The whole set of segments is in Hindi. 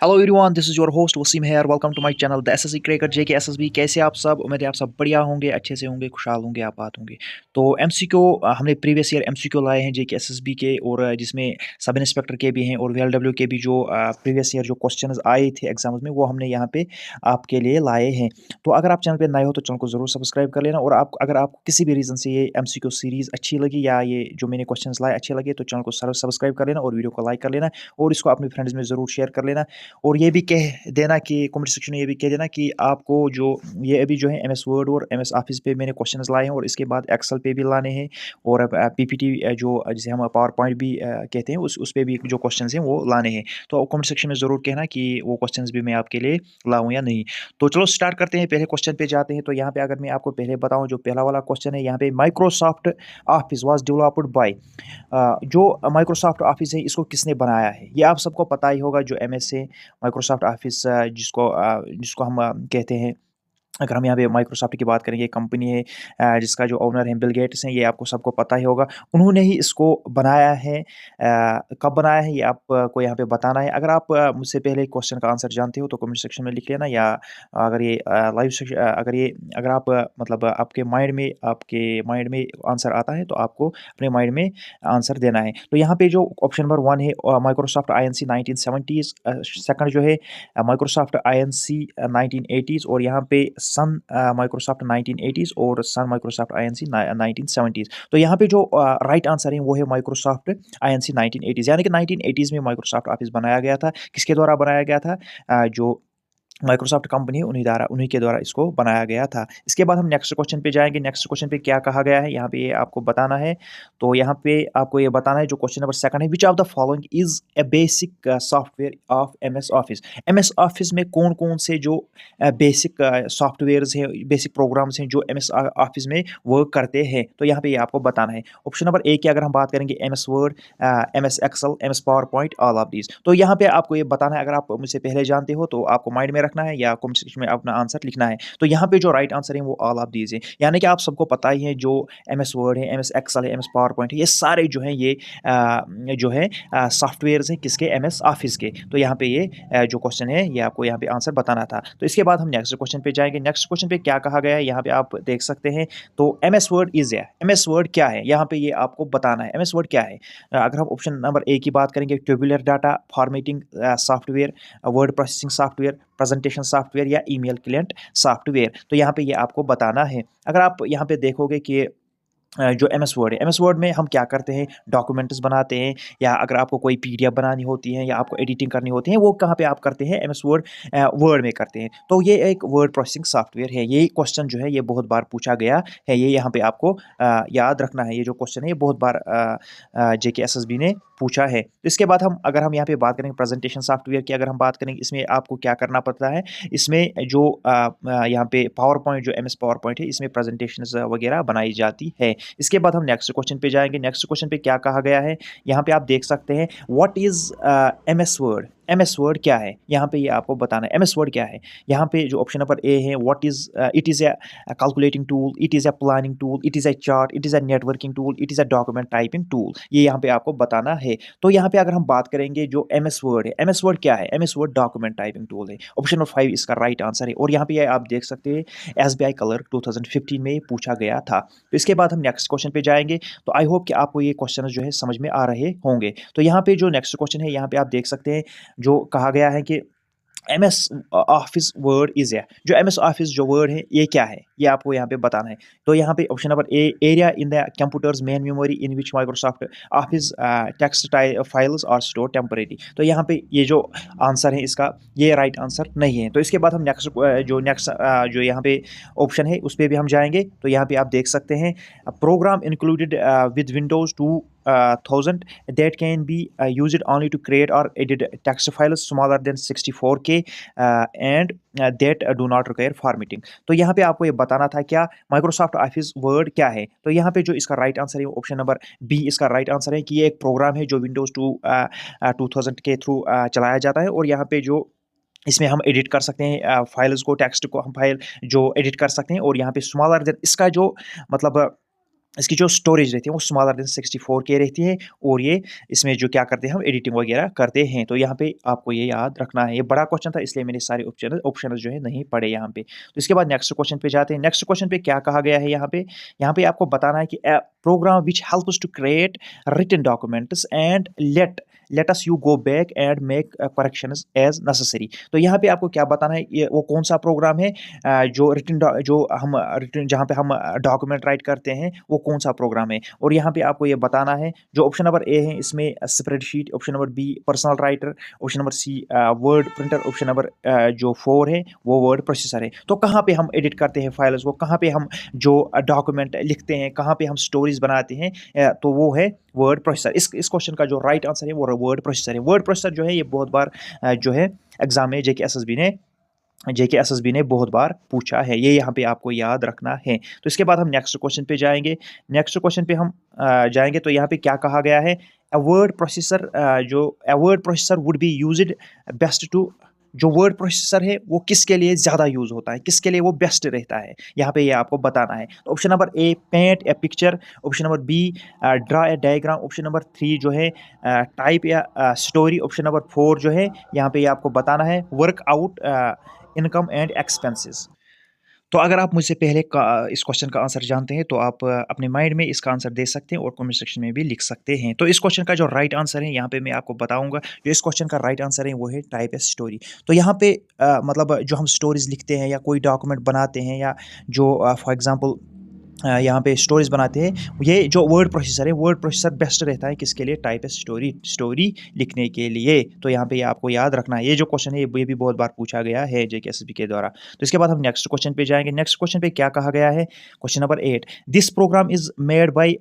Hello everyone, this is your host Wasim here. Welcome to my channel the SSC cracker JK SSB. कैसे आप सब? उम्मीद है आप सब बढ़िया होंगे, अच्छे से होंगे, खुशहाल होंगे, आबाद होंगे। तो एमसीक्यू हमने प्रीवियस ईयर एमसीक्यू लाए हैं जेके एसएसबी के, और जिसमें सब इंस्पेक्टर के भी हैं और वीएलडब्ल्यू के भी। जो प्रीवियस ईयर जो क्वेश्चंस आए थे एग्जाम्स में, वो हमने यहाँ पे आपके लिए लाए हैं। तो अगर आप चैनल पर नए हो तो चैनल को ज़रूर सब्सक्राइब कर लेना। और आप अगर आपको किसी भी रीज़न से ये एमसीक्यू सीरीज़ अच्छी लगी या ये जो मैंने क्वेश्चंस लाए अच्छे लगे, तो चैनल को सब्सक्राइब कर लेना और वीडियो को लाइक कर लेना और इसको अपने फ्रेंड्स में ज़रूर शेयर कर लेना। और ये भी कह देना कि कमेंट सेक्शन में ये भी कह देना कि आपको जो ये अभी जो है एमएस वर्ड और एमएस ऑफिस पे मैंने क्वेश्चंस लाए हैं, और इसके बाद एक्सेल पे भी लाने हैं, और अब पीपीटी जो जिसे हम पावर पॉइंट भी कहते हैं, उस पे भी जो क्वेश्चंस हैं वो लाने हैं। तो कमेंट सेक्शन में ज़रूर कहना कि वो क्वेश्चंस भी मैं आपके लिए लाऊं या नहीं। तो चलो स्टार्ट करते हैं, पहले क्वेश्चन पे जाते हैं। तो यहाँ पे अगर मैं आपको पहले बताऊँ, जो पहला वाला क्वेश्चन है यहाँ पे, Microsoft office was developed by, जो माइक्रोसॉफ्ट ऑफिस है इसको किसने बनाया है? ये आप सबको पता ही होगा। जो एमएस है, माइक्रोसॉफ्ट ऑफिस जिसको हम कहते हैं, अगर हम यहाँ पे माइक्रोसॉफ्ट की बात करेंगे, कंपनी है जिसका जो ओनर है बिल गेट्स हैं, ये आपको सबको पता ही होगा। उन्होंने ही इसको बनाया है। कब बनाया है ये आपको यहाँ पे बताना है। अगर आप मुझसे पहले क्वेश्चन का आंसर जानते हो तो कमेंट सेक्शन में लिख लेना, या अगर ये लाइव सेक्शन अगर आप मतलब आपके माइंड में आंसर आता है तो आपको अपने माइंड में आंसर देना है। तो यहाँ पे जो ऑप्शन नंबर 1 है माइक्रोसॉफ्ट INC 1970s, सेकंड जो है माइक्रोसॉफ्ट INC 1980s, और यहाँ पे सन माइक्रोसॉफ्ट 1980s और सन माइक्रोसॉफ्ट INC 1970s। तो यहाँ पे जो राइट आंसर है वो है माइक्रोसॉफ्ट INC 1980s, यानी कि 1980s में माइक्रोसॉफ्ट ऑफिस बनाया गया था। किसके द्वारा बनाया गया था? जो माइक्रोसॉफ्ट कंपनी है उन्हीं के द्वारा इसको बनाया गया था। इसके बाद हम नेक्स्ट क्वेश्चन पे जाएँगे। नेक्स्ट क्वेश्चन पे क्या कहा गया है, यहाँ पे ये आपको बताना है। तो यहाँ पे आपको ये बताना है, जो क्वेश्चन नंबर 2 है, which of the following is a basic software of MS office? MS office में कौन-कौन से जो बेसिक सॉफ्टवेयर्स हैं, बेसिक प्रोग्राम्स हैं जो एमएस ऑफिस में वर्क करते हैं? तो यहाँ पे ये आपको बताना है। ऑप्शन नंबर 1 की अगर हम बात करेंगे, MS Word, MS Excel, MS PowerPoint, all of these. तो यहाँ पे आपको ये बताना है। अगर आप मुझसे पहले जानते हो तो आपको माइंड में रखना है या कमेंट सेक्शन में अपना आंसर लिखना है। तो यहाँ पे जो राइट आंसर है वो ऑल ऑफ दीज़ है, यानी कि आप सबको पता ही है, जो एमएस वर्ड है, एमएस एक्सेल है, एमएस पावर पॉइंट है, ये सारे जो हैं ये जो है सॉफ्टवेयर्स हैं किसके? एमएस ऑफिस के। तो यहाँ पे ये जो क्वेश्चन है ये आपको यहाँ पे आंसर बताना था। तो इसके बाद हम नेक्स्ट क्वेश्चन पे जाएँगे। नेक्स्ट क्वेश्चन पे क्या कहा गया है यहाँ पे आप देख सकते हैं। तो एमएस वर्ड इज़ या एमएस वर्ड क्या है? यहाँ पे ये आपको बताना है एमएस वर्ड क्या है। अगर हम ऑप्शन नंबर ए की बात करेंगे, tabular data formatting software, word processing software, presentation software, या ईमेल क्लाइंट सॉफ्टवेयर। तो यहाँ पे ये आपको बताना है। अगर आप यहाँ पे देखोगे कि जो एमएस वर्ड है, एमएस वर्ड में हम क्या करते हैं? डॉक्यूमेंट्स बनाते हैं, या अगर आपको कोई पीडीएफ बनानी होती है या आपको एडिटिंग करनी होती है, वो कहाँ पे आप करते हैं? एमएस वर्ड वर्ड में करते हैं। तो ये एक वर्ड प्रोसेसिंग सॉफ्टवेयर है। ये क्वेश्चन जो है ये बहुत बार पूछा गया है। ये यहाँ पे आपको याद रखना है। ये जो क्वेश्चन है ये बहुत बार जेके एसएसबी ने पूछा है। तो इसके बाद अगर हम यहाँ पे बात करेंगे प्रेजेंटेशन सॉफ्टवेयर की, अगर हम बात करेंगे, इसमें आपको क्या करना पड़ता है? इसमें जो यहाँ पे पावर पॉइंट, जो एमएस पावर पॉइंट है, इसमें प्रेजेंटेशन वगैरह बनाई जाती है। इसके बाद हम नेक्स्ट क्वेश्चन पे जाएँगे। नेक्स्ट क्वेश्चन पे क्या कहा गया है, यहाँ पे आप देख सकते हैं, what is MS Word? MS word क्या है? यहाँ पे ये आपको बताना है एमएस वर्ड क्या है। यहाँ पे जो ऑप्शन नंबर ए है, what is it is a calculating tool, it is a planning tool, it is a chart, it is a networking tool, it is a document typing tool. ये यहाँ पे आपको बताना है। तो यहाँ पे अगर हम बात करेंगे, जो एमएस वर्ड है, एमएस वर्ड क्या है? MS word document typing tool है। ऑप्शन नंबर 5 इसका राइट आंसर है। और यहाँ पे ये आप देख सकते हैं, एसबीआई क्लर्क 2015 में पूछा गया था। तो इसके बाद हम नेक्स्ट क्वेश्चन पे जाएँगे। तो आई होप कि आपको ये क्वेश्चन जो है समझ में आ रहे होंगे। तो यहाँ पे जो नेक्स्ट क्वेश्चन है, यहाँ पे आप देख सकते हैं, जो कहा गया है कि एमएस ऑफिस वर्ड इज़ है, जो एमएस ऑफिस जो वर्ड है ये क्या है? ये आपको यहाँ पे बताना है। तो यहाँ पे option number A, area in the computer's main memory in which Microsoft Office text files are store temporary. तो यहाँ पे ये जो आंसर है इसका, ये राइट आंसर नहीं है। तो इसके बाद हम नेक्स्ट जो यहाँ पे ऑप्शन है उस पर भी हम जाएंगे। तो यहाँ पे आप देख सकते हैं, program included with Windows 2000 that can be used only to create or edit text files smaller than 64K and that do not require formatting। तो यहाँ पे आपको ये बताना था क्या? माइक्रोसॉफ्ट ऑफिस वर्ड क्या है? तो यहाँ पे जो इसका राइट आंसर है ऑप्शन नंबर बी इसका राइट आंसर है, कि ये एक प्रोग्राम है जो विंडोज़ 2000 के थ्रू चलाया जाता है, और यहाँ पे जो इसमें हम एडिट कर सकते हैं फाइल्स को, टेक्स्ट को हम फाइल जो एडिट कर सकते हैं, और यहाँ पे स्मॉलर देन इसका जो मतलब इसकी जो स्टोरेज रहती है वो स्मॉलर देन 64K रहती है और ये इसमें जो क्या करते हैं हम एडिटिंग वगैरह करते हैं। तो यहाँ पे आपको ये याद रखना है। ये बड़ा क्वेश्चन था इसलिए मैंने सारे ऑप्शंस जो है नहीं पढ़े यहाँ पे। तो इसके बाद नेक्स्ट क्वेश्चन पे जाते हैं। नेक्स्ट क्वेश्चन पे क्या कहा गया है यहाँ पे? यहाँ पे आपको बताना है कि program which helps to create written documents and let us you go back and make corrections as necessary. तो यहाँ पे आपको क्या बताना है, ये वो कौन सा प्रोग्राम है जो रिटन जहाँ पे हम डॉक्यूमेंट राइट करते हैं वो कौन सा प्रोग्राम है। और यहाँ पे आपको ये बताना है जो ऑप्शन नंबर ए है इसमें spreadsheet, option number B personal writer, option number C word printer, option number जो 4 है वो वर्ड प्रोसेसर है। तो कहाँ पे हम एडिट करते हैं फाइल्स को, कहाँ पे हम जो डॉक्यूमेंट लिखते हैं, कहाँ पे हम स्टोरीज बनाते हैं, तो वो है वर्ड प्रोसेसर। इस क्वेश्चन का जो राइट आंसर है वो वर्ड प्रोसेसर है। वर्ड प्रोसेसर जो है ये बहुत बार जो है एग्जाम में जेके एसएसबी ने बहुत बार पूछा है। ये यहाँ पे आपको याद रखना है। तो इसके बाद हम नेक्स्ट क्वेश्चन पे जाएंगे। नेक्स्ट क्वेश्चन पे हम जाएंगे तो यहाँ पे क्या कहा गया है? A word processor would be used best to, जो वर्ड प्रोसेसर है वो किसके लिए ज़्यादा यूज़ होता है, किसके लिए वो बेस्ट रहता है, यहाँ पे ये आपको बताना है। तो option number A paint a picture, option number B draw a diagram, option number 3 जो है टाइप या स्टोरी, ऑप्शन नंबर 4 जो है यहाँ पे ये आपको बताना है work out income and expenses. तो अगर आप मुझसे पहले इस क्वेश्चन का आंसर जानते हैं तो आप अपने माइंड में इसका आंसर दे सकते हैं और कमेंट सेक्शन में भी लिख सकते हैं। तो इस क्वेश्चन का जो राइट आंसर है यहाँ पे मैं आपको बताऊंगा। जो इस क्वेश्चन का राइट आंसर है वो है टाइप ए स्टोरी। तो यहाँ पे मतलब जो हम स्टोरीज लिखते हैं या कोई डॉक्यूमेंट बनाते हैं या जो फॉर एग्जांपल यहाँ पे स्टोरीज बनाते हैं, ये जो वर्ड प्रोसेसर है वर्ड प्रोसेसर बेस्ट रहता है किसके लिए? टाइप स्टोरी लिखने के लिए। तो यहाँ पे आपको याद रखना है। ये जो क्वेश्चन है ये भी बहुत बार पूछा गया है जेकेएसएसबी के द्वारा। तो इसके बाद हम नेक्स्ट क्वेश्चन पे जाएंगे। नेक्स्ट क्वेश्चन पे क्या कहा गया है? Question number 8, this program is made by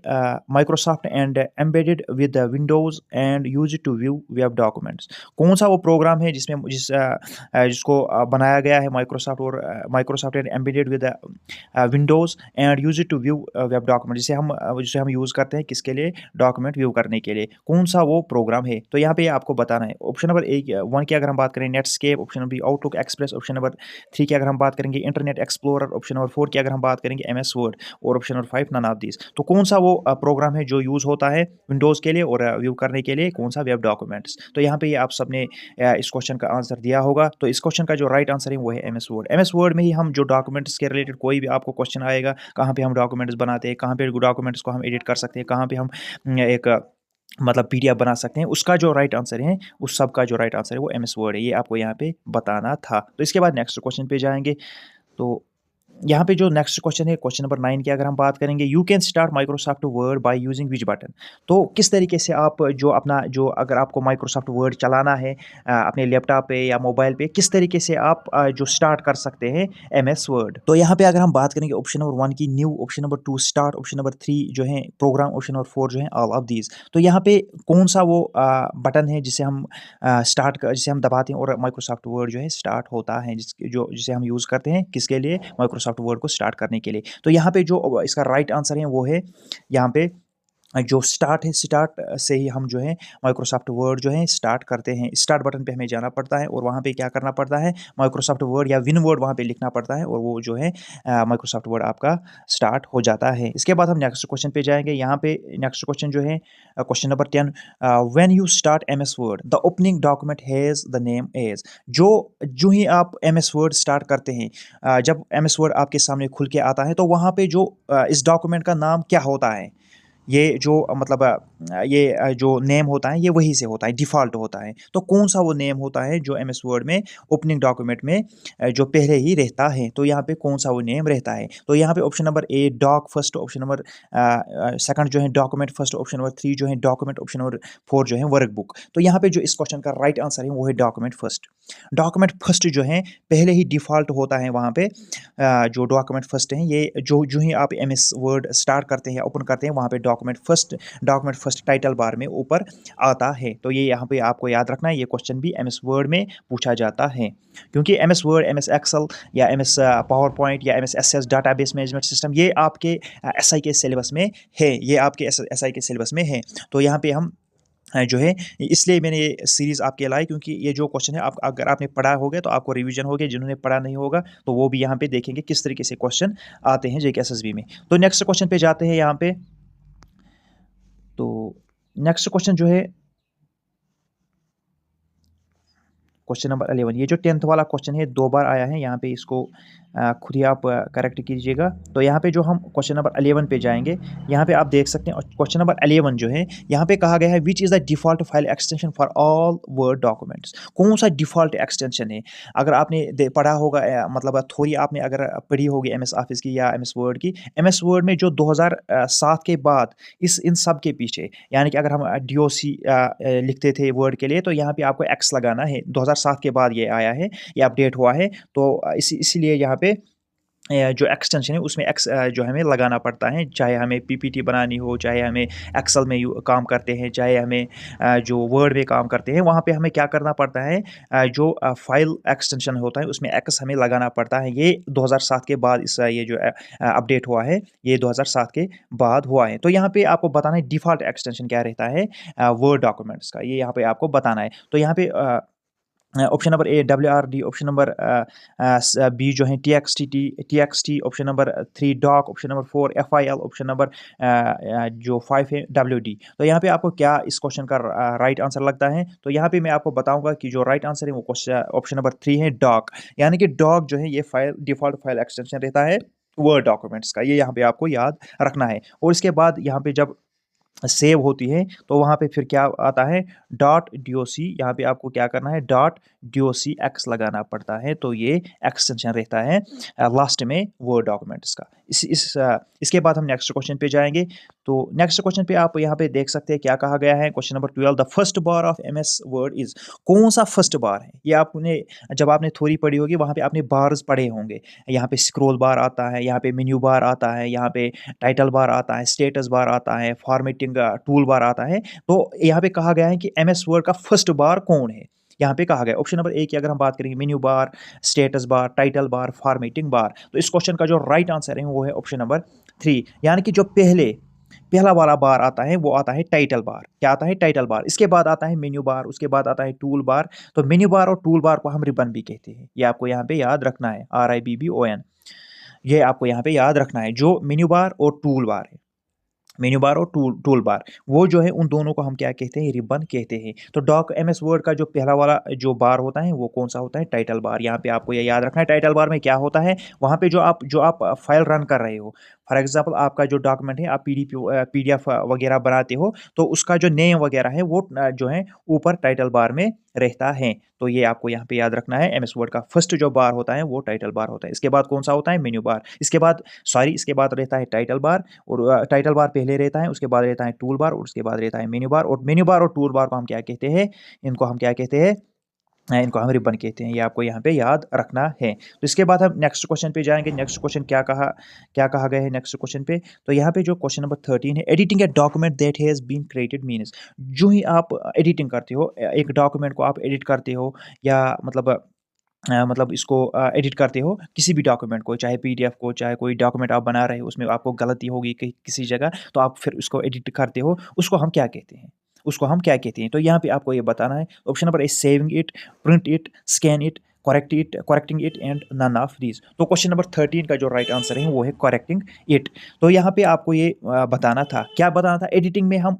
Microsoft and embedded with Windows and use to view web documents. कौन सा वो प्रोग्राम है जिसको बनाया गया है Microsoft and embedded with Windows and use to view web document, जिसे हम यूज़ करते हैं किसके लिए? डॉक्यूमेंट व्यू करने के लिए। कौन सा वो प्रोग्राम है? तो यहाँ पे आपको बताना है। ऑप्शन नंबर 1 की अगर हम बात करें Netscape, option number B Outlook Express, option number 3 की अगर हम बात करेंगे इंटरनेट एक्सप्लोरर, ऑप्शन नंबर 4 की अगर हम बात करेंगे एमएस वर्ड और option number 5 none of this. तो कौन सा वो प्रोग्राम है जो यूज़ होता है विंडोज़ के लिए और व्यू करने के लिए? कौन सा? Web documents. तो यहाँ पे आप सबने इस क्वेश्चन का आंसर दिया होगा। तो इस क्वेश्चन का जो राइट आंसर है वो है एमएस वर्ड। एमएस वर्ड में ही हम जो डॉक्यूमेंट्स के रिलेटेड कोई भी आपको क्वेश्चन आएगा, कहाँ पे हम डॉक्यूमेंट्स बनाते हैं, कहाँ पे डॉक्यूमेंट्स को हम एडिट कर सकते हैं, कहाँ पे हम एक मतलब पीडीएफ बना सकते हैं, उसका जो राइट आंसर है उस सब का जो राइट आंसर है वो एमएस वर्ड है। ये आपको यहाँ पे बताना था। तो इसके बाद नेक्स्ट क्वेश्चन पे जाएंगे। तो यहाँ पे जो नेक्स्ट क्वेश्चन है क्वेश्चन नंबर 9 की अगर हम बात करेंगे, you can start Microsoft word by using which button. तो किस तरीके से आप जो अगर आपको माइक्रोसॉफ्ट वर्ड चलाना है अपने लैपटॉप पे या मोबाइल पे, किस तरीके से आप जो स्टार्ट कर सकते हैं एमएस वर्ड। तो यहाँ पे अगर हम बात करेंगे ऑप्शन नंबर 1 की new, option number 2 start, option number 3 जो है प्रोग्राम, ऑप्शन नंबर 4 जो है ऑल ऑफ दीज। तो यहाँ पे कौन सा वो बटन है जिसे हम दबाते हैं और माइक्रोसॉफ्ट वर्ड जो है स्टार्ट होता है, जिसे हम यूज़ करते हैं किसके लिए? माइक्रोसॉफ्ट वर्ड को स्टार्ट करने के लिए। तो यहाँ पे जो इसका राइट आंसर है वो है यहाँ पे जो स्टार्ट है। स्टार्ट से ही हम जो है माइक्रोसॉफ्ट वर्ड जो है स्टार्ट करते हैं। स्टार्ट बटन पे हमें जाना पड़ता है और वहाँ पे क्या करना पड़ता है? माइक्रोसॉफ्ट वर्ड या विन वर्ड वहाँ पे लिखना पड़ता है और वो जो है माइक्रोसॉफ्ट वर्ड आपका स्टार्ट हो जाता है। इसके बाद हम नेक्स्ट क्वेश्चन पे जाएंगे। यहाँ पे नेक्स्ट क्वेश्चन जो है question number 10, when you start MS Word the opening document has the name as. जो ही आप एमएस वर्ड स्टार्ट करते हैं, जब एमएस वर्ड आपके सामने खुल के आता है तो वहाँ पे जो इस डॉक्यूमेंट का नाम क्या होता है? ये जो मतलब जो नेम होता है ये वही से होता है, डिफ़ॉल्ट होता है। तो कौन सा वो नेम होता है जो एमएस वर्ड में ओपनिंग डॉक्यूमेंट में जो पहले ही रहता है? तो यहाँ पे कौन सा वो नेम रहता है? तो यहाँ पे option number A doc first, option number second जो है डॉक्यूमेंट फर्स्ट, ऑप्शन नंबर 3 जो है डॉक्यूमेंट, ऑप्शन नंबर 4 जो है वर्कबुक। तो यहाँ पे जो इस क्वेश्चन का राइट आंसर है वो है डॉक्यूमेंट फर्स्ट। डॉक्यूमेंट फर्स्ट जो है पहले ही डिफ़ॉल्ट होता है वहाँ पे। जो डॉक्यूमेंट फर्स्ट हैं ये जो ही आप एमएस वर्ड स्टार्ट करते हैं, ओपन करते हैं, वहाँ पे डॉक्यूमेंट फर्स्ट टाइटल बार में ऊपर आता है। तो ये यहाँ पे आपको याद रखना है। ये क्वेश्चन भी एमएस वर्ड में पूछा जाता है क्योंकि एमएस वर्ड, एमएस एक्सेल या एमएस पावर पॉइंट या MS SS database management system ये आपके एसआई के सिलेबस में है। ये आपके एसआई के सिलेबस में है। तो यहाँ पे हम जो है इसलिए मैंने ये सीरीज़ आपके लाई, क्योंकि ये जो क्वेश्चन है आप अगर आपने पढ़ा होगा तो आपको रिवीजन हो गया, जिन्होंने पढ़ा नहीं होगा तो वो भी यहाँ पे देखेंगे किस तरीके से क्वेश्चन आते हैं जेके एसएसबी में। तो नेक्स्ट क्वेश्चन पे जाते हैं यहाँ पे। तो नेक्स्ट क्वेश्चन जो है क्वेश्चन नंबर 11, ये जो 10th वाला क्वेश्चन है 2 बार आया है, यहाँ पे इसको खुद ही आप करेक्ट कीजिएगा। तो यहाँ पे जो हम क्वेश्चन नंबर 11 पे जाएंगे, यहाँ पे आप देख सकते हैं क्वेश्चन नंबर 11 जो है यहाँ पे कहा गया है which is the default file extension for all word documents. कौन सा डिफ़ॉल्ट एक्सटेंशन है? अगर आपने पढ़ा होगा मतलब थोड़ी आपने अगर पढ़ी होगी एमएस ऑफिस की या एमएस वर्ड की, एमएस वर्ड में जो 2007 के बाद इस इन सब के पीछे, यानी कि अगर हम डीओसी लिखते थे वर्ड के लिए तो यहाँ पे आपको एक्स लगाना है। 2007 के बाद ये आया है, ये अपडेट हुआ है, तो इसीलिए यहाँ पे जो एक्सटेंशन है उसमें एक्स जो हमें लगाना पड़ता है, चाहे हमें पीपीटी बनानी हो, चाहे हमें एक्सेल में काम करते हैं, चाहे हमें जो वर्ड में काम करते हैं, वहाँ पे हमें क्या करना पड़ता है, जो फाइल एक्सटेंशन होता है उसमें एक्स हमें लगाना पड़ता है। ये 2007 के बाद इस ये जो अपडेट हुआ है ये 2007 के बाद हुआ है। तो यहाँ पे आपको बताना है डिफ़ॉल्ट एक्सटेंशन क्या रहता है वर्ड डॉक्यूमेंट्स का, ये यहाँ पे आपको बताना है। तो यहाँ पे option number A WRD, option number B जो है TXT, option number 3 doc, option number 4 FIL, option number जो 5 है WD। तो यहाँ पे आपको क्या इस क्वेश्चन का राइट आंसर लगता है? तो यहाँ पे मैं आपको बताऊंगा कि जो राइट आंसर है वो क्वेश्चन ऑप्शन नंबर 3 है डॉक, यानी कि डॉक जो है ये फाइल डिफ़ॉल्ट फाइल एक्सटेंशन रहता है वर्ड डॉक्यूमेंट्स का, ये यहाँ पे आपको याद रखना है। और इसके बाद यहाँ पे जब सेव होती है तो वहाँ पे फिर क्या आता है डॉट डीओसी, यहाँ पे आपको क्या करना है डॉट डीओसी एक्स लगाना पड़ता है, तो ये एक्सटेंशन रहता है लास्ट में वर्ड डॉक्यूमेंट्स का। इसके बाद हम नेक्स्ट क्वेश्चन पे जाएंगे। तो नेक्स्ट क्वेश्चन पे आप यहाँ पे देख सकते हैं क्या कहा गया है, question number 12, the first bar of MS Word is. कौन सा फर्स्ट बार है? ये आपने जब आपने थ्योरी पढ़ी होगी वहाँ पे आपने बार्स पढ़े होंगे, यहाँ पे स्क्रॉल बार आता है, यहाँ पे मेन्यू बार आता है, यहाँ पे टाइटल बार आता है, स्टेटस बार आता है, फॉर्मेटिंग टूल बार आता है। तो यहाँ पे कहा गया है कि एमएस वर्ड का फर्स्ट बार कौन है, यहाँ पे कहा गया ऑप्शन नंबर ए की अगर हम बात करेंगे menu bar, status bar, title bar, formatting bar. तो इस क्वेश्चन का जो राइट आंसर है वो है ऑप्शन नंबर 3, यानी कि जो पहला वाला बार आता है वो आता है टाइटल बार। क्या आता है? Title bar. इसके बाद आता है मेन्यू बार, उसके बाद आता है टूल बार। तो मेन्यू बार और टूल बार को हम रिबन भी कहते हैं, ये आपको यहाँ पे याद रखना है, RIBBON, ये आपको यहाँ पे याद रखना है। जो मेन्यू बार और टूल बार है, मेन्यू बार और टूल बार, वो जो है उन दोनों को हम क्या कहते हैं? रिबन कहते हैं। तो डॉक एमएस वर्ड का जो पहला वाला जो बार होता है वो कौन सा होता है? Title bar. यहाँ पे आपको ये याद रखना है टाइटल बार में क्या होता है, वहाँ पे जो आप फाइल रन कर रहे हो, फॉर एग्जांपल आपका जो डॉक्यूमेंट है आप PDF वगैरह बनाते हो, तो उसका जो नेम वगैरह है वो जो है ऊपर टाइटल बार में रहता है। तो ये आपको यहाँ पे याद रखना है, एमएस वर्ड का फर्स्ट जो बार होता है वो टाइटल बार होता है। इसके बाद कौन सा होता है? Menu bar. इसके बाद रहता है टाइटल बार, और टाइटल बार पहले रहता है, उसके बाद रहता है टूल बार, और उसके बाद रहता है मेन्यू बार। और मेन्यू बार और टूल बार को हम क्या कहते हैं? इनको हम क्या कहते हैं? इनको हम रिबन कहते हैं, ये आपको यहाँ पे याद रखना है। तो इसके बाद हम नेक्स्ट क्वेश्चन पे जाएंगे। नेक्स्ट क्वेश्चन क्या कहा गया है नेक्स्ट क्वेश्चन पे? तो यहाँ पे जो क्वेश्चन नंबर 13 है, editing a document that has been created means. जो ही आप एडिटिंग करते हो, एक डॉक्यूमेंट को आप एडिट करते हो, या मतलब इसको एडिट करते हो किसी भी डॉक्यूमेंट को, चाहे PDF को, चाहे कोई डॉक्यूमेंट आप बना रहे हो उसमें आपको गलती होगी किसी जगह, तो आप फिर उसको एडिट करते हो, उसको हम क्या कहते हैं? उसको हम क्या कहते हैं? तो यहाँ पे आपको ये बताना है। Option number A saving it, print it, scan it, correcting it and none of these. तो क्वेश्चन नंबर 13 का जो राइट आंसर है वो है करेक्टिंग इट। तो यहाँ पे आपको ये बताना था, क्या बताना था? एडिटिंग में हम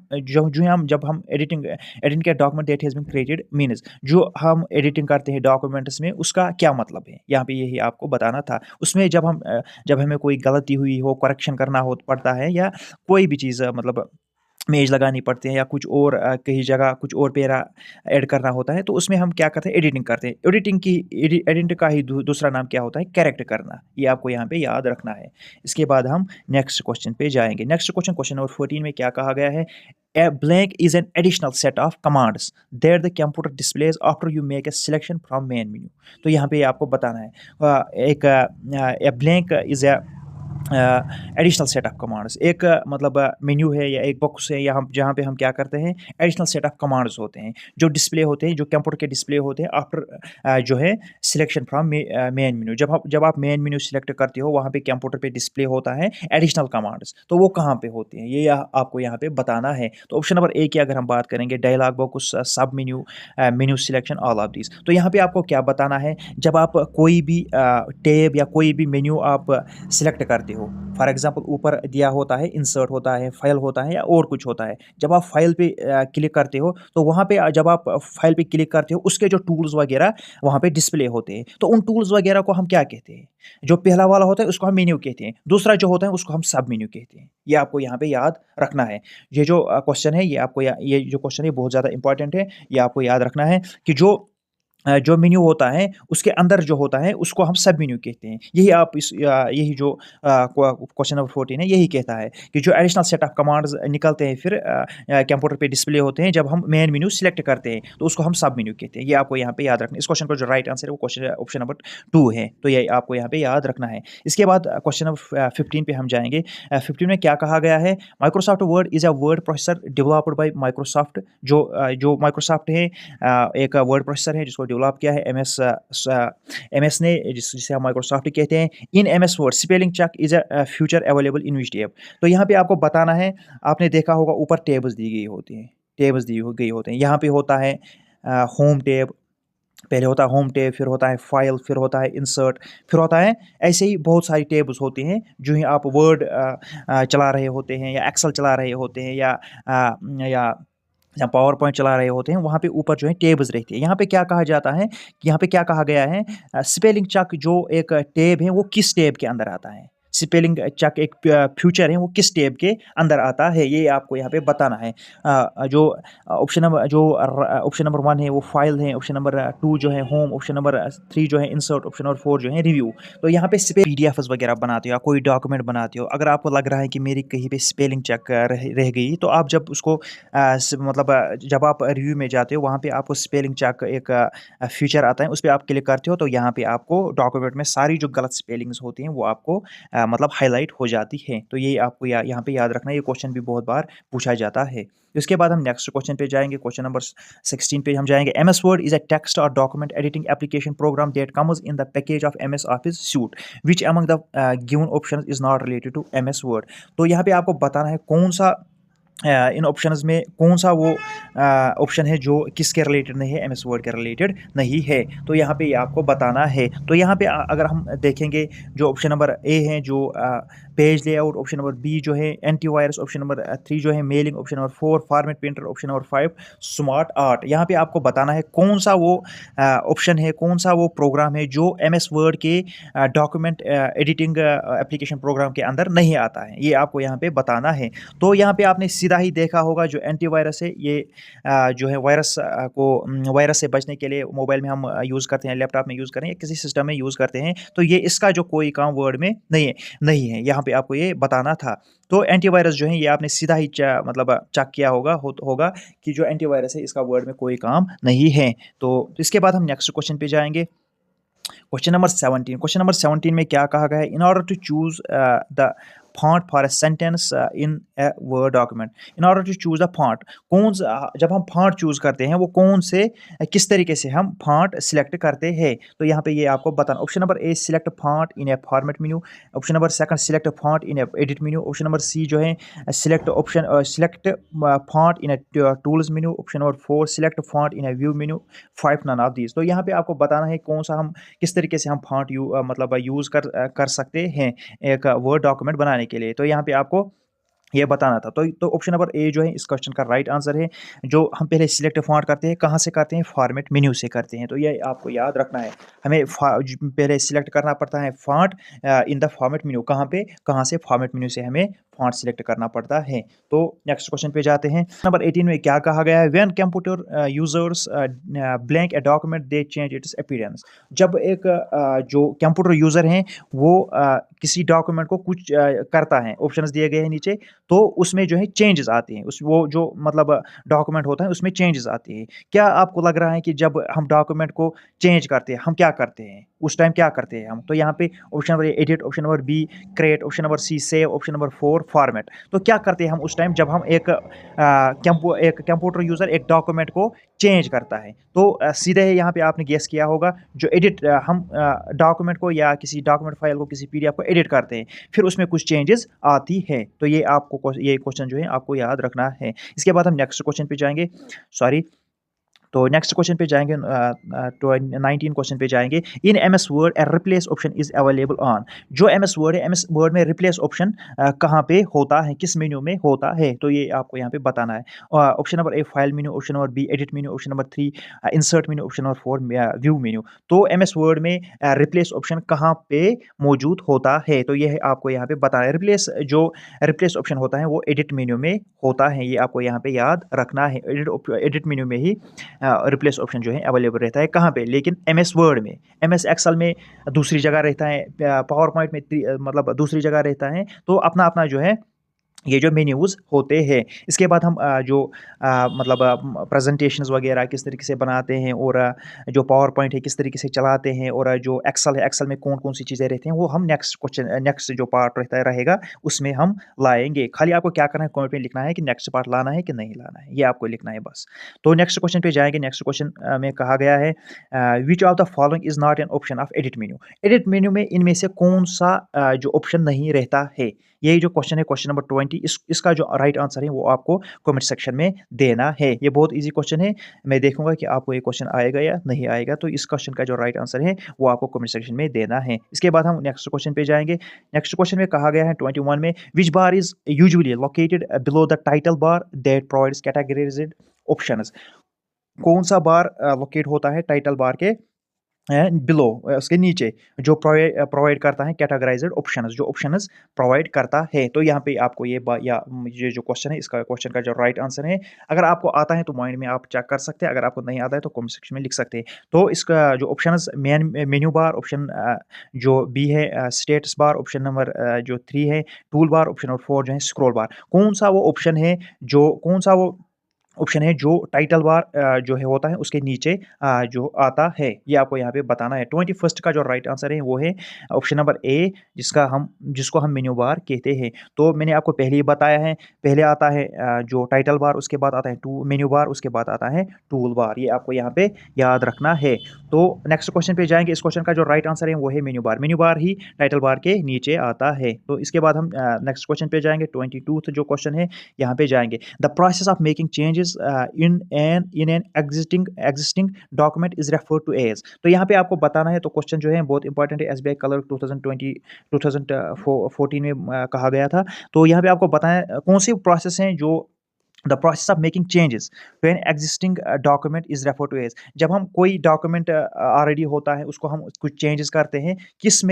जब हम एडिटिंग के document that has been created means, जो हम एडिटिंग करते हैं डॉक्यूमेंट्स में उसका क्या मतलब है, यहाँ पे यही आपको बताना था। उसमें जब हमें कोई गलती हुई हो, करेक्शन करना हो पड़ता है, या कोई भी चीज़ मतलब इमेज लगानी पड़ती है, या कुछ और कहीं जगह कुछ और पैरा ऐड करना होता है, तो उसमें हम क्या करते हैं? एडिटिंग करते हैं। एडिटिंग का ही दूसरा नाम क्या होता है? कैरेक्ट करना। ये आपको यहाँ पे याद रखना है। इसके बाद हम नेक्स्ट क्वेश्चन पे जाएंगे। नेक्स्ट क्वेश्चन नंबर 14 में क्या कहा गया है? A blank is an additional set of commands that the computer displays after you make a selection from main menu। तो यहाँ पे आपको बताना है, एक a blank is a additional set of commands एक मतलब मेन्यू है या एक बॉक्स है या हम जहाँ पे हम क्या करते हैं एडिशनल सेट ऑफ कमांड्स होते हैं जो डिस्प्ले होते हैं जो कंप्यूटर के डिस्प्ले होते हैं आफ्टर जो है सिलेक्शन फ्रॉम मेन मेन्यू जब आप मेन मेन्यू सिलेक्ट करते हो वहाँ पे कंप्यूटर पे डिस्प्ले होता है एडिशनल कमांड्स तो वो कहाँ पे होते हैं ये आपको यहाँ पे बताना है। तो ऑप्शन नंबर ए की अगर हम बात करेंगे डायलॉग बॉक्स सब menu menu selection all of this तो यहाँ पे आपको क्या बताना है जब आप कोई भी टैब या कोई भी मेन्यू आप सिलेक्ट करते हो फॉर एग्जांपल ऊपर दिया होता है इंसर्ट होता है फाइल होता है या और कुछ होता है जब आप फाइल पे क्लिक करते हो तो वहाँ पे जब आप फाइल पे क्लिक करते हो उसके जो टूल्स वगैरह वहाँ पे डिस्प्ले होते हैं तो उन टूल्स वगैरह को हम क्या कहते हैं जो पहला वाला होता है उसको हम मेन्यू कहते हैं दूसरा जो होता है उसको हम सब मेन्यू कहते हैं ये आपको यहाँ पे याद रखना है। ये जो क्वेश्चन है ये आपको ये जो क्वेश्चन है बहुत ज़्यादा इंपॉर्टेंट है ये आपको याद रखना है कि जो मेन्यू होता है उसके अंदर जो होता है उसको हम सब मेन्यू कहते हैं। यही आप यही जो क्वेश्चन नंबर 14 है यही कहता है कि जो एडिशनल सेट ऑफ कमांड्स निकलते हैं फिर कंप्यूटर पे डिस्प्ले होते हैं जब हम मेन मेन्यू सिलेक्ट करते हैं तो उसको हम सब मेन्यू कहते हैं। ये आपको यहाँ पे याद रखना है। इस क्वेश्चन का जो राइट आंसर है वो क्वेश्चन ऑप्शन नंबर 2 है तो ये आपको यहाँ पे याद रखना है। इसके बाद क्वेश्चन नंबर 15 पे हम जाएंगे। 15 में क्या कहा गया है Microsoft word is a word processor developed by Microsoft जो माइक्रोसॉफ्ट है एक वर्ड प्रोसेसर है जिसको डेवलप किया है एमएस ने जिसे हम माइक्रोसॉफ्ट कहते हैं। In MS Word spelling check is a future available in which tab तो यहाँ पे आपको बताना है आपने देखा होगा ऊपर टेबल्स दी गई होती हैं टेबल्स दी गई होते हैं यहाँ पे होता है होम टैब पहले होता है होम टैब फिर होता है फाइल फिर होता है इंसर्ट फिर होता है ऐसे ही बहुत सारी टैब्स होते हैं जो ही आप वर्ड चला रहे होते हैं या एक्सेल चला रहे होते हैं या या पावर पॉइंट चला रहे होते हैं वहाँ पे ऊपर जो है टेब्स रहती है। यहाँ पे क्या कहा जाता है कि यहाँ पे क्या कहा गया है स्पेलिंग चेक जो एक टैब है वो किस टैब के अंदर आता है स्पेलिंग चेक एक फ्यूचर है वो किस टैब के अंदर आता है ये आपको यहाँ पे बताना है। जो ऑप्शन नंबर 1 है वो फाइल है ऑप्शन नंबर 2 जो है होम ऑप्शन नंबर 3 जो है इंसर्ट ऑप्शन नंबर 4 जो है रिव्यू। तो यहाँ पे पीडीएफ्स वगैरह बनाते हो या कोई डॉक्यूमेंट बनाते हो अगर आपको लग रहा है कि मेरी कहीं पे स्पेलिंग चेक रह गई तो आप जब उसको मतलब जब आप रिव्यू में जाते हो वहाँ पे आपको स्पेलिंग चेक एक फीचर आता है उस पर आप क्लिक करते हो तो यहाँ पे आपको डॉक्यूमेंट में सारी जो गलत स्पेलिंग्स होती हैं वो आपको मतलब हाईलाइट हो जाती है। तो ये आपको यहाँ पे याद रखना ये क्वेश्चन भी बहुत बार पूछा जाता है। इसके बाद हम नेक्स्ट क्वेश्चन पे जाएंगे क्वेश्चन नंबर 16 पे हम जाएंगे MS Word is a text or document editing application program that comes in the package of MS Office suite which among the given options is not related to MS Word. तो यहाँ पे आपको बताना है कौन सा इन ऑप्शंस में कौन सा वो ऑप्शन है जो किसके रिलेटेड नहीं है एमएस वर्ड के रिलेटेड नहीं है तो यहाँ पे आपको बताना है। तो यहाँ पे अगर हम देखेंगे जो ऑप्शन नंबर ए है जो page layout option number B जो है एंटीवायरस ऑप्शन नंबर 3 जो है mailing option number 4 format printer option number 5 smart art. यहाँ पे आपको बताना है कौन सा वो ऑप्शन है कौन सा वो प्रोग्राम है जो एमएस वर्ड के डॉक्यूमेंट एडिटिंग एप्लीकेशन प्रोग्राम के अंदर नहीं आता है ये आपको यहाँ पे बताना है। तो यहाँ पे आपने सीधा ही देखा होगा जो एंटीवायरस है ये जो है वायरस से बचने के लिए मोबाइल में हम यूज़ करते हैं लैपटॉप में यूज़ करें या किसी सिस्टम में यूज़ करते हैं तो ये इसका जो कोई काम वर्ड में नहीं है यहाँ पे आपको ये बताना था। तो एंटीवायरस जो है ये आपने सीधा ही मतलब चेक किया होगा कि जो एंटीवायरस है इसका वर्ड में कोई काम नहीं है। तो इसके बाद हम नेक्स्ट क्वेश्चन पे जाएंगे क्वेश्चन नंबर 17। क्वेश्चन नंबर 17 में क्या कहा गया है in order to choose the font for a sentence in a word document in order to choose the font जब हम फॉन्ट चूज करते हैं वो कौन से किस तरीके से हम फॉन्ट सिलेक्ट करते हैं तो यहाँ पे ये आपको बताना। Option number A select font in a format menu option number 2 select font in a edit menu option number C जो है select font in a tools menu option number 4 select font in a view menu 5 none of these. तो यहाँ पे आपको बताना है कौन सा हम किस तरीके से हम फॉन्ट मतलब यूज़ कर सकते हैं एक वर्ड डॉक्यूमेंट बनाने के लिए। तो यहाँ पे आपको ये बताना था। तो ऑप्शन नंबर ए जो है इस क्वेश्चन का राइट आंसर है। जो हम पहले सिलेक्ट फॉन्ट करते हैं कहाँ से करते हैं फॉर्मेट मेन्यू से करते हैं। तो ये आपको याद रखना है हमें पहले सिलेक्ट करना पड़ता है font in the format menu कहाँ से फॉर्मेट मेन्यू से हमें फॉन्ट सिलेक्ट करना पड़ता है। तो नेक्स्ट क्वेश्चन पे जाते हैं। नंबर 18 में क्या कहा गया है, when computer users blank a document they change it's appearance. जब एक जो कंप्यूटर यूजर हैं वो किसी डॉक्यूमेंट को कुछ करता है, ऑप्शंस दिए गए हैं नीचे, तो उसमें जो है चेंजेस आते हैं, उस वो जो मतलब डॉक्यूमेंट होता है उसमें चेंजेस आते हैं। क्या आपको लग रहा है कि जब हम डॉक्यूमेंट को चेंज करते हैं हम क्या करते हैं, उस टाइम क्या करते हैं हम? तो यहाँ पे option number A edit, option number B create, option number C save, option number 4 format. तो क्या करते हैं हम उस टाइम जब हम एक कंप्यूटर यूजर एक डॉक्यूमेंट को चेंज करता है? तो सीधे यहाँ पे आपने गेस किया होगा, जो एडिट हम डॉक्यूमेंट को या किसी डॉक्यूमेंट फाइल को, किसी पीडीएफ को एडिट करते हैं, फिर उसमें कुछ चेंजेस आती है। तो ये आपको ये क्वेश्चन जो है आपको याद रखना है। इसके बाद हम नेक्स्ट क्वेश्चन पे जाएंगे। सॉरी, तो नेक्स्ट क्वेश्चन पे जाएंगे, 19 क्वेश्चन पे जाएंगे। In M S Word a replace option is available on. जो एम एस वर्ड है, एम एस वर्ड में रिप्लेस ऑप्शन कहाँ पे होता है, किस मेन्यू में होता है? तो ये आपको यहाँ पे बताना है। Option number A file menu, option number B edit menu, option number 3 insert menu, option number 4 view menu. तो एम एस वर्ड में रिप्लेस ऑप्शन कहाँ पे मौजूद होता है? तो ये आपको यहाँ पे बताना है। रिप्लेस ऑप्शन होता है वो एडिट मेन्यू में होता है, ये आपको यहाँ पे याद रखना है। एडिट मेन्यू में ही रिप्लेस ऑप्शन जो है अवेलेबल रहता है। कहाँ पे? लेकिन एम एस वर्ड में, एम एस एक्सेल में दूसरी जगह रहता है, पावर पॉइंट में मतलब दूसरी जगह रहता है। तो अपना अपना जो है ये जो मेन्यूज़ होते हैं। इसके बाद हम मतलब प्रेजेंटेशंस वगैरह किस तरीके से बनाते हैं, और जो पावर पॉइंट है किस तरीके से चलाते हैं, और जो एक्सेल है, एक्सेल में कौन कौन सी चीज़ें रहती हैं, वो हम नेक्स्ट जो पार्ट रहेगा उसमें हम लाएंगे। खाली आपको क्या करना है, कमेंट में लिखना है कि नेक्स्ट पार्ट लाना है कि नहीं लाना है, ये आपको लिखना है बस। तो नेक्स्ट क्वेश्चन पे जाएंगे। नेक्स्ट क्वेश्चन में कहा गया है, which of the following is not an option of edit menu. Edit menu में इनमें से कौन सा जो ऑप्शन नहीं रहता है? यही जो क्वेश्चन है, क्वेश्चन नंबर 20, इसका जो राइट आंसर है वो आपको कमेंट सेक्शन में देना है। ये बहुत इजी क्वेश्चन है, मैं देखूंगा कि आपको ये क्वेश्चन आएगा या नहीं आएगा। तो इस क्वेश्चन का जो राइट आंसर है वो आपको कमेंट सेक्शन में देना है। इसके बाद हम नेक्स्ट क्वेश्चन पे जाएंगे। नेक्स्ट क्वेश्चन में कहा गया है 21 में, which bar is usually located below the title bar that provides categorized options. कौन सा बार लोकेट होता है टाइटल बार के बिलो, उसके नीचे, जो प्रोवाइड करता है कैटेगराइज्ड ऑप्शंस, जो ऑप्शंस प्रोवाइड करता है? तो यहाँ पे आपको ये जो क्वेश्चन है, इसका क्वेश्चन का जो राइट आंसर है, अगर आपको आता है तो माइंड में आप चेक कर सकते हैं, अगर आपको नहीं आता है तो कमेंट सेक्शन में लिख सकते हैं। तो इसका जो ऑप्शंस, मेन्यू बार ऑप्शन जो बी है, स्टेटस बार ऑप्शन नंबर जो 3 है, टूल बार ऑप्शन नंबर 4 जो है, स्क्रॉल बार। कौन सा वो ऑप्शन है जो टाइटल बार जो है होता है उसके नीचे जो आता है, ये आपको यहाँ पे बताना है। 21 का जो राइट आंसर है वो है ऑप्शन नंबर ए, जिसको हम मेन्यू बार कहते हैं। तो मैंने आपको पहले ही बताया है, पहले आता है जो टाइटल बार, उसके बाद आता है मेन्यू बार, उसके बाद आता है टूल बार। ये आपको यहाँ पे याद रखना है। तो नेक्स्ट क्वेश्चन पे जाएंगे। इस क्वेश्चन का जो राइट आंसर है वो है मेन्यू बार ही टाइटल बार के नीचे आता है। तो इसके बाद हम नेक्स्ट क्वेश्चन पे जाएंगे। 22 जो क्वेश्चन है यहाँ पे जाएंगे, the process of making changes in an existing document is referred to as। तो यहाँ पे आपको बताना है। तो क्वेश्चन जो है बहुत इंपॉर्टेंट है, एसबीआई क्लर्क 2014 में कहा गया था। तो यहाँ पे आपको बताना कौन सी प्रोसेस हैं जो the process of making changes to an existing document is refer to as. जब हम कोई डॉक्यूमेंट ऑलरेडी होता है उसको हम कुछ चेंजेस करते हैं, किस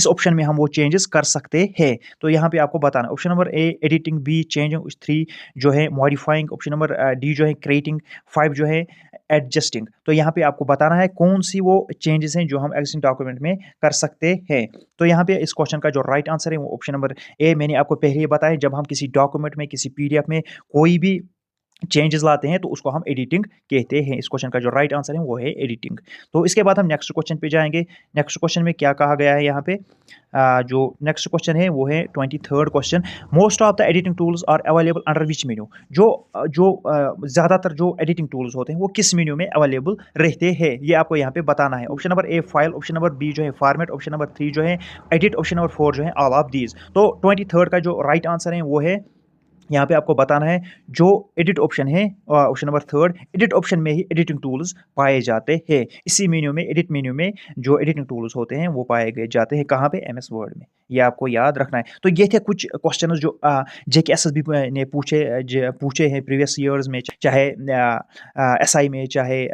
ऑप्शन में हम वो चेंजेस कर सकते हैं? तो यहाँ पे आपको बताना, option number A editing, be changing, 3 जो है मॉडिफाइंग, ऑप्शन नंबर डी जो है क्रिएटिंग, 5 जो है एडजस्टिंग। तो यहाँ पे आपको बताना है कौन सी वो चेंजेस हैं जो हम एग्जिस्टिंग डॉक्यूमेंट में कर सकते हैं। तो यहाँ पे इस क्वेश्चन का जो राइट आंसर है वो ऑप्शन नंबर ए, मैंने आपको पहले ही बताया, जब हम किसी डॉक्यूमेंट में, किसी पीडीएफ में कोई भी चेंजेस लाते हैं तो उसको हम एडिटिंग कहते हैं। इस क्वेश्चन का जो राइट आंसर है वो है एडिटिंग। तो इसके बाद हम नेक्स्ट क्वेश्चन पे जाएंगे। नेक्स्ट क्वेश्चन में क्या कहा गया है यहाँ पे, जो नेक्स्ट क्वेश्चन है वो है 23rd question, most of the editing tools are available under which menu. जो ज़्यादातर जो एडिटिंग टूल्स होते हैं वो किस मेन्यू में अवेलेबल रहते हैं, ये आपको यहाँ पे बताना है। Option number A file, option number B जो है फॉर्मेट, ऑप्शन नंबर 3 जो है एडिट, ऑप्शन नंबर 4 जो है ऑल ऑफ दीज। तो 23rd का जो राइट आंसर है वो है, यहाँ पे आपको बताना है जो एडिट ऑप्शन है, ऑप्शन नंबर 3 एडिट ऑप्शन में ही एडिटिंग टूल्स पाए जाते हैं। इसी मेन्यू में, एडिट मेन्यू में जो एडिटिंग टूल्स होते हैं वो पाए गए जाते हैं। कहाँ पे? एमएस वर्ड में। ये आपको याद रखना है। तो ये थे कुछ क्वेश्चन जो जेकेएसएसबी ने पूछे हैं प्रीवियस ईयर्स में, चाहे एसआई में, चाहे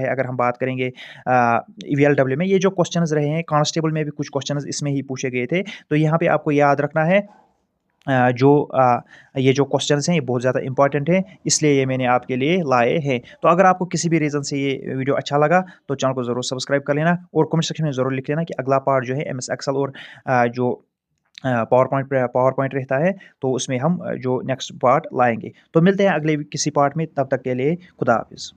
अगर हम बात करेंगे ईवीएलडब्ल्यू में। ये जो क्वेश्चन रहे हैं, कांस्टेबल में भी कुछ क्वेश्चन इसमें ही पूछे गए थे। तो यहाँ पे आपको याद रखना है ये जो क्वेश्चंस हैं ये बहुत ज़्यादा इंपॉर्टेंट हैं, इसलिए ये मैंने आपके लिए लाए हैं। तो अगर आपको किसी भी रीज़न से ये वीडियो अच्छा लगा तो चैनल को ज़रूर सब्सक्राइब कर लेना और कमेंट सेक्शन में ज़रूर लिख लेना कि अगला पार्ट जो है एमएस एक्सेल और जो पावर पॉइंट रहता है, तो उसमें हम जो नेक्स्ट पार्ट लाएँगे। तो मिलते हैं अगले किसी पार्ट में, तब तक के लिए खुदा हाफ़िज़।